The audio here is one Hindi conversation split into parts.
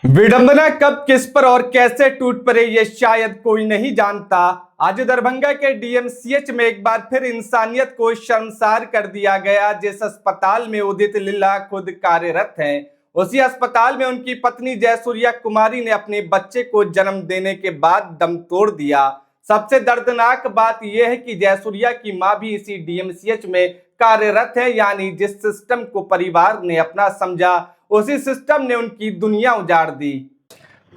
विडंबना कब किस पर और कैसे टूट पड़े ये शायद कोई नहीं जानता। आज दरभंगा के डीएमसीएच में एक बार फिर इंसानियत को शर्मसार कर दिया गया। जिस अस्पताल में उदित लीला खुद कार्यरत हैं, उसी अस्पताल में उनकी पत्नी जयसूर्या कुमारी ने अपने बच्चे को जन्म देने के बाद दम तोड़ दिया। सबसे दर्दनाक बात यह है कि जयसूर्या की मां भी इसी डीएमसीएच में कार्यरत है, यानी जिस सिस्टम को परिवार ने अपना समझा, उसी सिस्टम ने उनकी दुनिया उजाड़ दी।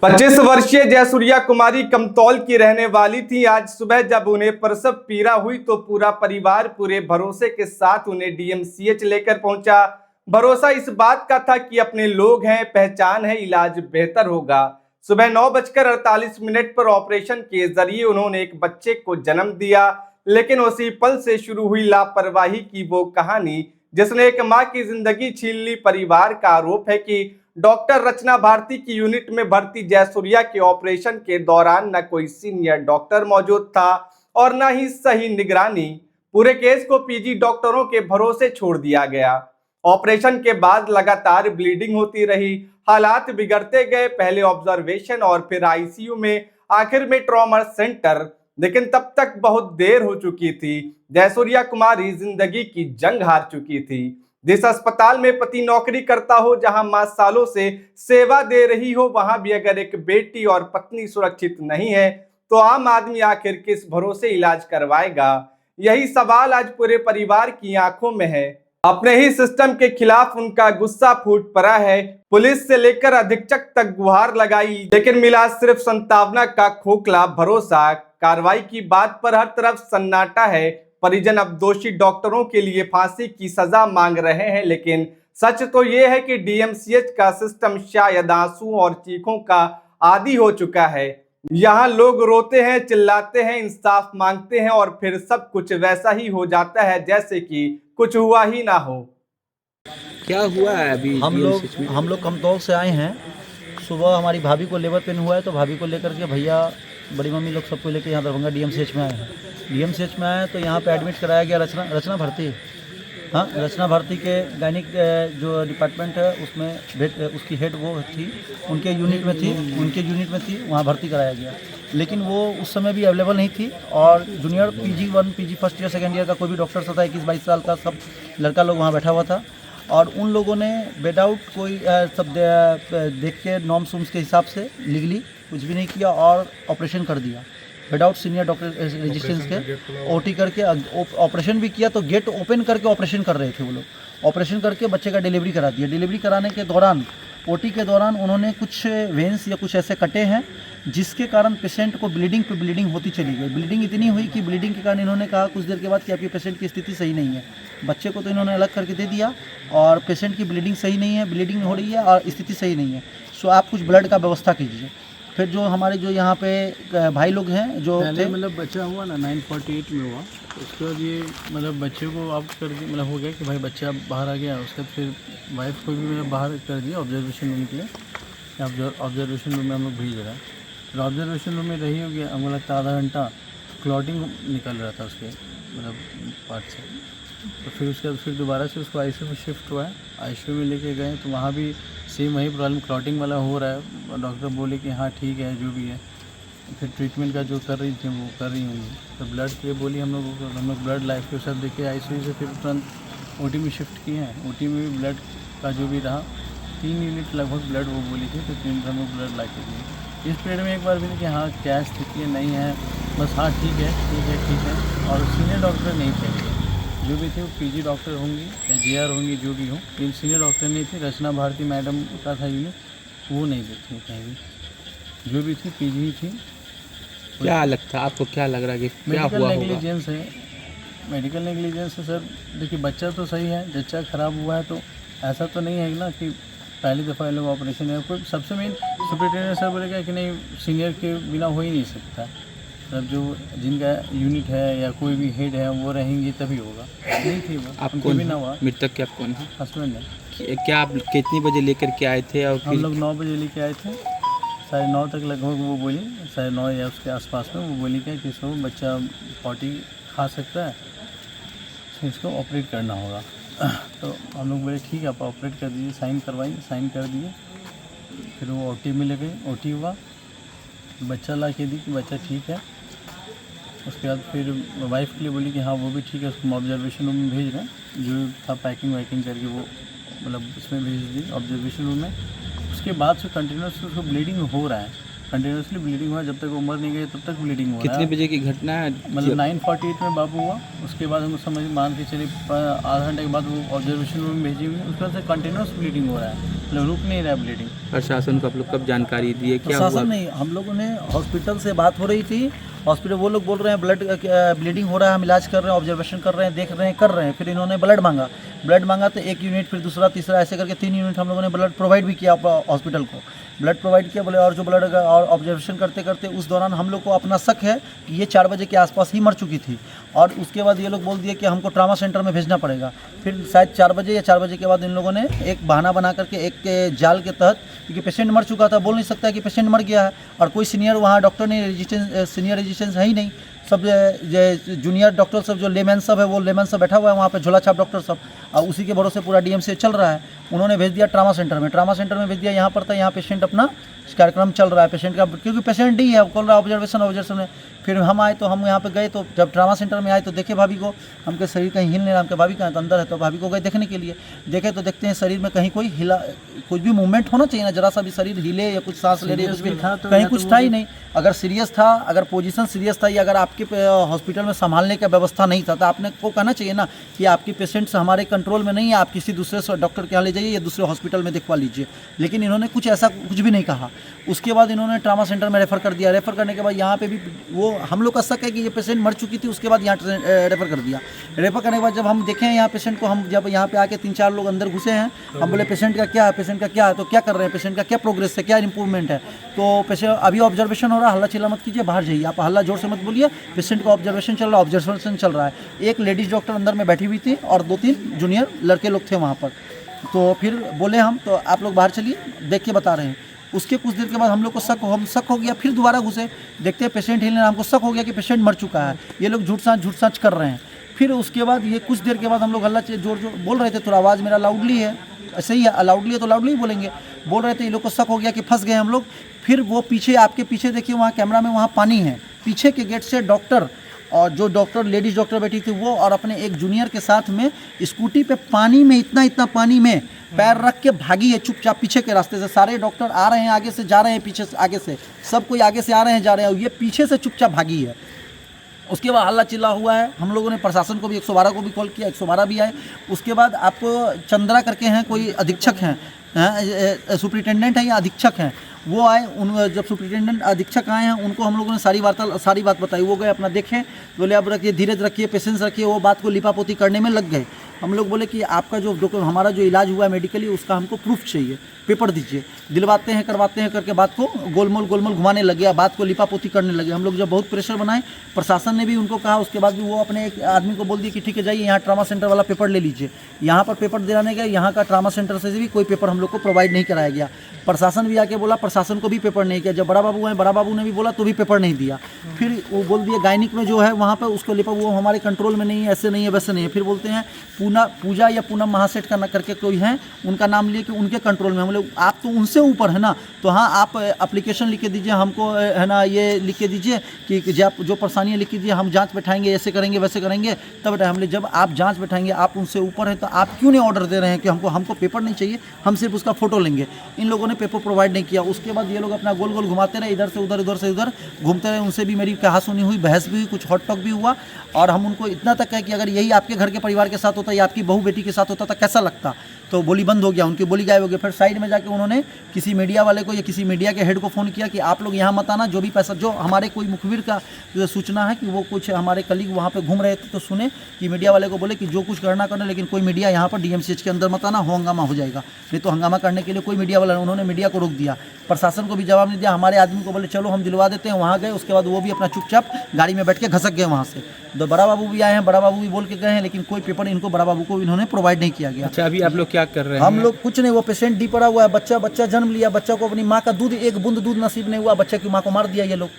25 वर्षीय जयसूर्या कुमारी कमतौल की रहने वाली थी। आज सुबह जब उन्हें प्रसव पीड़ा हुई तो पूरा परिवार पूरे भरोसे के साथ उन्हें डीएमसीएच लेकर पहुंचा। भरोसा इस बात का था कि अपने लोग हैं, पहचान है, इलाज बेहतर होगा। सुबह 9:48 पर ऑपरेशन के जरिए उन्होंने एक बच्चे को जन्म दिया, लेकिन उसी पल से शुरू हुई लापरवाही की वो कहानी जिसने एक मां की जिंदगी छीन ली। परिवार का आरोप है कि डॉक्टर रचना भारती की यूनिट में भर्ती जयसूर्या के ऑपरेशन के दौरान न कोई सीनियर डॉक्टर मौजूद था और न ही सही निगरानी। पूरे केस को पीजी डॉक्टरों के भरोसे छोड़ दिया गया। ऑपरेशन के बाद लगातार ब्लीडिंग होती रही, हालात बिगड़ते गए, पहले ऑब्जर्वेशन और फिर आईसीयू में, आखिर में ट्रॉमा सेंटर। लेकिन तब तक बहुत देर हो चुकी थी। जयसूर्या कुमारी जिंदगी की जंग हार चुकी थी। जिस अस्पताल में पति नौकरी करता हो, जहां मां सालों से सेवा दे रही हो, वहां भी अगर एक बेटी और पत्नी सुरक्षित नहीं है तो आम आदमी आखिर किस भरोसे इलाज करवाएगा? यही सवाल आज पूरे परिवार की आंखों में है। अपने ही सिस्टम के खिलाफ उनका गुस्सा फूट पड़ा है। पुलिस से लेकर अधीक्षक तक गुहार लगाई, लेकिन मिला सिर्फ संतावना का खोखला भरोसा। कार्रवाई की बात पर हर तरफ सन्नाटा है। परिजन अब दोषी डॉक्टरों के लिए फांसी की सजा मांग रहे हैं, लेकिन सच तो यह है कि डीएमसीएच का सिस्टम शायद आंसू और चीखों का आदी हो चुका है। यहाँ लोग रोते हैं, चिल्लाते हैं, इंसाफ मांगते हैं और फिर सब कुछ वैसा ही हो जाता है जैसे कि कुछ हुआ ही ना हो। क्या हुआ है अभी? हम लोग कमतौल से आए हैं। सुबह हमारी भाभी को लेबर पेन हुआ है तो भाभी को लेकर के भैया, बड़ी मम्मी लोग सबको लेकर यहाँ दरभंगा डीएमसीएच में आए हैं। डीएमसीएच में आए तो यहाँ पे एडमिट कराया गया रचना भारती। हाँ, रचना भारती के गायनिक जो डिपार्टमेंट है उसमें उसकी हेड वो थी, उनके यूनिट में थी, वहाँ भर्ती कराया गया। लेकिन वो उस समय भी अवेलेबल नहीं थी और junior PG 1, PG first year, second year का कोई भी डॉक्टर था, 21-22 साल का सब लड़का लोग वहाँ बैठा हुआ था। और उन लोगों ने विदाउट कोई सब देख के नॉर्म्स के हिसाब से लीगली कुछ भी नहीं किया और ऑपरेशन कर दिया विदाउट सीनियर डॉक्टर रेजिस्टेंस के। ओटी करके ऑपरेशन भी किया तो गेट ओपन करके ऑपरेशन कर रहे थे वो लोग। ऑपरेशन करके बच्चे का डिलीवरी करा दिया। डिलीवरी कराने के दौरान, ओटी के दौरान उन्होंने कुछ वेंस या कुछ ऐसे कटे हैं जिसके कारण पेशेंट को ब्लीडिंग पे ब्लीडिंग होती चली गई। ब्लीडिंग इतनी हुई कि ब्लीडिंग के कारण इन्होंने कहा कुछ देर के बाद कि आपके पेशेंट की स्थिति सही नहीं है। बच्चे को तो इन्होंने अलग करके दे दिया और पेशेंट की ब्लीडिंग सही नहीं है, ब्लीडिंग हो रही है और स्थिति सही नहीं है, सो आप कुछ ब्लड का व्यवस्था कीजिए। फिर जो हमारे जो यहाँ पे भाई लोग हैं जो मतलब बच्चा हुआ ना 948 में हुआ, उसके बाद ये मतलब बच्चे को आप कर दिया, मतलब हो गया कि भाई बच्चा बाहर आ गया। उसके बाद फिर वाइफ को भी मतलब बाहर कर दिया ऑब्जर्वेशन रूम के लिए। ऑब्जर्वेशन रूम में हम लोग भेज रहा है। फिर ऑब्जर्वेशन रूम में रही होगी हमको लगता है आधा घंटा, क्लॉटिंग निकल रहा था उसके मतलब पार्ट से। तो फिर उसके बाद फिर दोबारा से उसको आईसीयू में शिफ्ट हुआ है। आईसीयू में लेके गए तो वहाँ भी सेम वही प्रॉब्लम, क्लॉटिंग वाला हो रहा है। डॉक्टर बोले कि हाँ ठीक है जो भी है। फिर ट्रीटमेंट का जो कर रही थी वो कर रही होंगी। तो ब्लड के लिए बोली हम लोग ब्लड लाइफ के सब देखे आईसीयू से फिर तुरंत ओटी में शिफ्ट किए हैं। ओटी में भी ब्लड का जो भी रहा 3 यूनिट लगभग ब्लड वो बोली थी, तो 3 हम लोग ब्लड ला के दिए। इस पीरियड में एक बार भी नहीं कि हाँ क्या स्थिति है, नहीं है, बस हाँ ठीक है। और सीनियर डॉक्टर नहीं थे, जो भी थे वो पीजी डॉक्टर होंगी या जेआर होंगी, जो भी हो, लेकिन सीनियर डॉक्टर नहीं थी। रचना भारती मैडम का था यूनिट, वो नहीं थी कहीं भी, जो भी थी पीजी ही थी। क्या लगता है आपको, क्या लग रहा है कि क्या मेडिकल हुआ नेग्लिजेंस है। मेडिकल नेग्लिजेंस है सर। देखिए बच्चा तो सही है, बच्चा ख़राब हुआ है तो ऐसा तो नहीं है ना कि पहली दफ़ा ये लोग ऑपरेशन है। कोई सबसे मेन सुपरिटेंडेंट सर बोलेगा कि नहीं सीनियर के बिना हो ही नहीं सकता। मतलब जो जिनका यूनिट है या कोई भी हेड है वो रहेंगे तभी होगा, नहीं थी वो। आप उनके कौन बिना हुआ। मृतक के आप कौन है? हस्बैंड है। क्या आप कितनी बजे लेकर के आए थे? और हम लोग 9 बजे लेके आए थे, 9:30 तक लगभग वो बोली, 9:30 या उसके आसपास में वो बोली क्या कि इसको बच्चा पॉटी खा सकता है, तो इसको ऑपरेट करना होगा। तो हम लोग बोले ठीक है आप ऑपरेट कर दीजिए, साइन करवाइए, साइन कर दिए। फिर वो ओटी में ले गई, ओटी हुआ, बच्चा ला के दी कि बच्चा ठीक है। उसके बाद फिर वाइफ के लिए बोली कि हाँ वो भी ठीक है, उसको ऑब्जर्वेशन रूम में भेज रहे हैं। जो था पैकिंग वैकिंग करके वो मतलब उसमें भेज दी ऑब्जर्वेशन रूम में। उसके बाद से कंटिन्यूसली उसको ब्लीडिंग हो रहा है, कंटिन्यूसली ब्लीडिंग हुआ, जब तक उम्र नहीं गई तब तक ब्लीडिंग हो रहा है। कितने बजे की घटना है? मतलब 9:48 में बाबू हुआ। उसके बाद हम समझ मान के चलिए आधा घंटे के बाद वो ऑब्जर्वेशन रूम में भेजी हुई है। उसके बाद से कंटिन्यूस ब्लीडिंग हो रहा है, मतलब रुक नहीं रहा है ब्लीडिंग। प्रशासन को आप लोग कब जानकारी दिए, क्या हुआ? प्रशासन नहीं, हम लोगों ने हॉस्पिटल से बात हो रही थी। हॉस्पिटल वो लोग बोल रहे हैं ब्लीडिंग हो रहा है, हम इलाज कर रहे हैं, ऑब्जर्वेशन कर रहे हैं, देख रहे हैं, कर रहे हैं। फिर इन्होंने ब्लड मांगा तो 1 यूनिट, फिर दूसरा, तीसरा, ऐसे करके 3 यूनिट हम लोगों ने ब्लड प्रोवाइड भी किया हॉस्पिटल को। ब्लड प्रोवाइड किया बोले, और जो ब्लड और ऑब्जर्वेशन करते करते उस दौरान हम लोग को अपना शक है कि ये 4 बजे के आसपास ही मर चुकी थी। और उसके बाद ये लोग बोल दिए कि हमको ट्रामा सेंटर में भेजना पड़ेगा। फिर शायद 4 बजे या 4 बजे के बाद इन लोगों ने एक बहाना बना करके एक जाल के तहत, क्योंकि पेशेंट मर चुका था, बोल नहीं सकता कि पेशेंट मर गया है, और कोई सीनियर वहाँ डॉक्टर नहीं, सीनियर रेजिस्टेंस है ही नहीं। सब जूनियर डॉक्टर सब जो लेमैन सब है, वो लेमैन सब बैठा हुआ है वहाँ पे, झोला छाप डॉक्टर सब, और उसी के भरोसे पूरा डीएमसीएच चल रहा है। उन्होंने भेज दिया ट्रामा सेंटर में, ट्रामा सेंटर में भेज दिया। यहाँ पर था, यहाँ पेशेंट अपना कार्यक्रम चल रहा है पेशेंट का, क्योंकि पेशेंट ही है, बोल रहा है ऑब्जर्वेशन में। फिर हम आए तो हम यहाँ पे गए, तो जब ट्रामा सेंटर में आए तो देखे भाभी को, हमके शरीर कहीं हिल नहीं रहा, हमके भाभी कहाँ तो अंदर है, तो भाभी को गए देखने के लिए। देखे तो देखते हैं शरीर में कहीं कोई हिला, कुछ भी मूवमेंट होना चाहिए ना, जरा सा भी शरीर हिले या कुछ सांस ले रही है, कुछ भी कहीं कुछ था ही नहीं। अगर सीरियस था, अगर पोजीशन सीरियस था, या अगर आपके हॉस्पिटल में संभालने का व्यवस्था नहीं था, तो आपने को कहना चाहिए ना कि आपकी पेशेंट्स हमारे कंट्रोल में नहीं है, आप किसी दूसरे डॉक्टर के यहाँ ले जाइए या दूसरे हॉस्पिटल में दिखवा लीजिए। लेकिन इन्होंने कुछ ऐसा कुछ भी नहीं कहा। उसके बाद इन्होंने ट्रामा सेंटर में रेफ़र कर दिया। रेफ़र करने के बाद यहाँ पे भी वो हम लोग का शक है कि ये पेशेंट मर चुकी थी, उसके बाद यहाँ रेफ़र कर दिया। रेफ़र करने के बाद जब हम देखें यहाँ पेशेंट को, हम जब यहाँ पे आके 3-4 लोग अंदर घुसे हैं, हम बोले पेशेंट का क्या है, पेशेंट का क्या है, तो क्या कर रहे हैं, पेशेंट का क्या प्रोग्रेस है, क्या इंप्रूवमेंट है। तो पेशेंट अभी ऑब्जर्वेशन हो रहा है, हल्ला चिल्ला मत कीजिए, बाहर जाइए, आप हल्ला जोर से मत बोलिए, पेशेंट का ऑब्जर्वेशन चल रहा है, ऑब्जर्वेशन चल रहा है। एक लेडीज़ डॉक्टर अंदर में बैठी हुई थी और 2-3 जूनियर लड़के लोग थे वहाँ पर। तो फिर बोले हम, तो आप लोग बाहर चलिए, देख के बता रहे हैं। उसके कुछ देर के बाद हम लोग को शक हो गया, फिर दोबारा घुसे, देखते हैं पेशेंट हिल रहा है, हमको शक हो गया कि पेशेंट मर चुका है। ये लोग झूठ सांच कर रहे हैं। फिर उसके बाद ये कुछ देर के बाद हम लोग हल्ला जोर बोल रहे थे, थोड़ा आवाज़ मेरा लाउडली है, ऐसे ही लाउडली है तो लाउडली ही बोलेंगे, बोल रहे थे। ये लोग को शक हो गया कि फंस गए हम लोग। फिर वो पीछे, आपके पीछे देखिए वहाँ कैमरा में, वहाँ पानी है, पीछे के गेट से डॉक्टर और जो डॉक्टर लेडीज़ डॉक्टर बैठी थी वो, और अपने एक जूनियर के साथ में स्कूटी पे पानी में, इतना पानी में पैर रख के भागी है चुपचाप पीछे के रास्ते से। सारे डॉक्टर आ रहे हैं, आगे से जा रहे हैं, पीछे से आगे से, सब कोई आगे से आ रहे हैं, जा रहे हैं, ये पीछे से चुपचाप भागी है। उसके बाद हल्ला चिल्ला हुआ है। हम लोगों ने प्रशासन को भी 112 को भी कॉल किया, 112 भी आए। उसके बाद आपको चंद्रा करके हैं, कोई अधीक्षक हैं, सुपरिटेंडेंट है या अधीक्षक हैं, वो आए। उन जब सुपरिटेंडेंट अधीक्षक आए हैं, उनको हम लोगों ने सारी बात बताई। वो गए अपना देखें, बोले आप रखिए, धीरज रखिए, पेशेंस रखिए। वो बात को लिपापोती करने में लग गए। हम लोग बोले कि आपका जो हमारा जो इलाज हुआ है मेडिकली, उसका हमको प्रूफ चाहिए, पेपर दीजिए। दिलवाते हैं, करवाते हैं करके बात को गोलमोल घुमाने लगे, बात को लिपापोती करने लगे। हम लोग जब बहुत प्रेशर बनाए, प्रशासन ने भी उनको कहा। उसके बाद भी वो अपने एक आदमी को बोल दिए कि ठीक है, जाइए यहाँ ट्रामा सेंटर वाला पेपर ले लीजिए। यहाँ पर पेपर दिलाने गए, यहाँ का ट्रामा सेंटर से भी कोई पेपर हम लोग को प्रोवाइड नहीं कराया गया। प्रशासन भी आके बोला, प्रशासन को भी पेपर नहीं किया। जब बड़ा बाबू आए, बड़ा बाबू ने भी बोला तो भी पेपर नहीं दिया। फिर वो बोल दिए गायनिक में जो है वहाँ पर उसको लिपा, वो हमारे कंट्रोल में नहीं है, ऐसे नहीं है, वैसे नहीं है। फिर बोलते हैं पूजा या पूनम महासेठ का करके कोई है, उनका नाम लिए कि उनके कंट्रोल में। हम लोग, आप तो उनसे ऊपर है ना, तो हाँ आप एप्लीकेशन लिख के दीजिए हमको, है ना, ये लिख के दीजिए कि जो परेशानियाँ लिख दीजिए, हम जांच बैठाएंगे, ऐसे करेंगे वैसे करेंगे, तब बैठा। हमने जब आप जांच बैठाएंगे, आप उनसे ऊपर हैं, तो आप क्यों नहीं ऑर्डर दे रहे हैं कि हमको पेपर नहीं चाहिए, हम सिर्फ उसका फोटो लेंगे। इन लोगों ने पेपर प्रोवाइड नहीं किया। उसके बाद ये लोग अपना गोल गोल घुमाते रहे, इधर से उधर, उधर से उधर घूमते रहे। उनसे भी मेरी कहा सुनी हुई, बहस भी हुई, कुछ हॉट टॉक भी हुआ। और हम उनको इतना तक है कि अगर यही आपके घर के परिवार के साथ होता या आपकी बहू बेटी के साथ होता तो कैसा लगता। तो बोली बंद हो गया, उनकी बोली गायब हो गई। फिर साइड में जाके उन्होंने किसी मीडिया वाले को या किसी मीडिया के हेड को फ़ोन किया कि आप लोग यहाँ मत आना, जो भी पैसा, जो हमारे कोई मुखबिर का जो सूचना है कि वो कुछ हमारे कलीग वहाँ पे घूम रहे थे, तो सुने कि मीडिया वाले को बोले कि जो कुछ करना करना, लेकिन कोई मीडिया यहाँ पर डीएमसीएच के अंदर मत आना, हंगामा हो जाएगा। नहीं तो हंगामा करने के लिए कोई मीडिया वाला, उन्होंने मीडिया को रोक दिया। प्रशासन को भी जवाब नहीं दिया। हमारे आदमी को बोले चलो हम दिलवा देते हैं, वहाँ गए। उसके बाद वो भी अपना चुपचाप गाड़ी में बैठ के घसक गए वहाँ से। तो बड़ा बाबू भी आए हैं, बड़ा बाबू भी बोल के गए हैं, लेकिन कोई पेपर इनको बड़ा बाबू को इन्होंने प्रोवाइड नहीं किया गया। अच्छा, अभी आप लोग क्या कर रहे हैं? हम लोग कुछ नहीं, वो पेशेंट डी पड़ा हुआ है, बच्चा जन्म लिया, बच्चा को अपनी माँ का दूध, एक बूंद दूध नसीब नहीं हुआ, बच्चे की माँ को मार दिया ये लोग।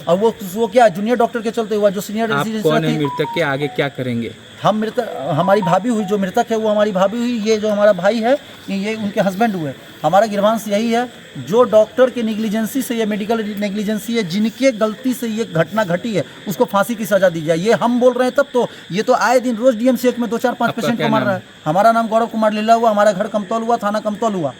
और वो क्या जूनियर डॉक्टर के चलते हुआ, जो सीनियर आप कौन है मृतक के, आगे क्या करेंगे? हम मृतक, हमारी भाभी हुई, जो मृतक है वो हमारी भाभी हुई, ये जो हमारा भाई है ये उनके हस्बैंड हुए। हमारा गिरवांश यही है, जो डॉक्टर के नेग्लिजेंसी से, ये मेडिकल नेग्लिजेंसी है, जिनके गलती से ये घटना घटी है, उसको फांसी की सज़ा दी जाए। ये हम बोल रहे हैं तब तो, ये तो आए दिन रोज़ DMCH में 2-4-5 पेशेंट को मार रहा है। हमारा नाम गौरव कुमार लीला हुआ, हमारा घर कमतौल हुआ, थाना कमतौल हुआ।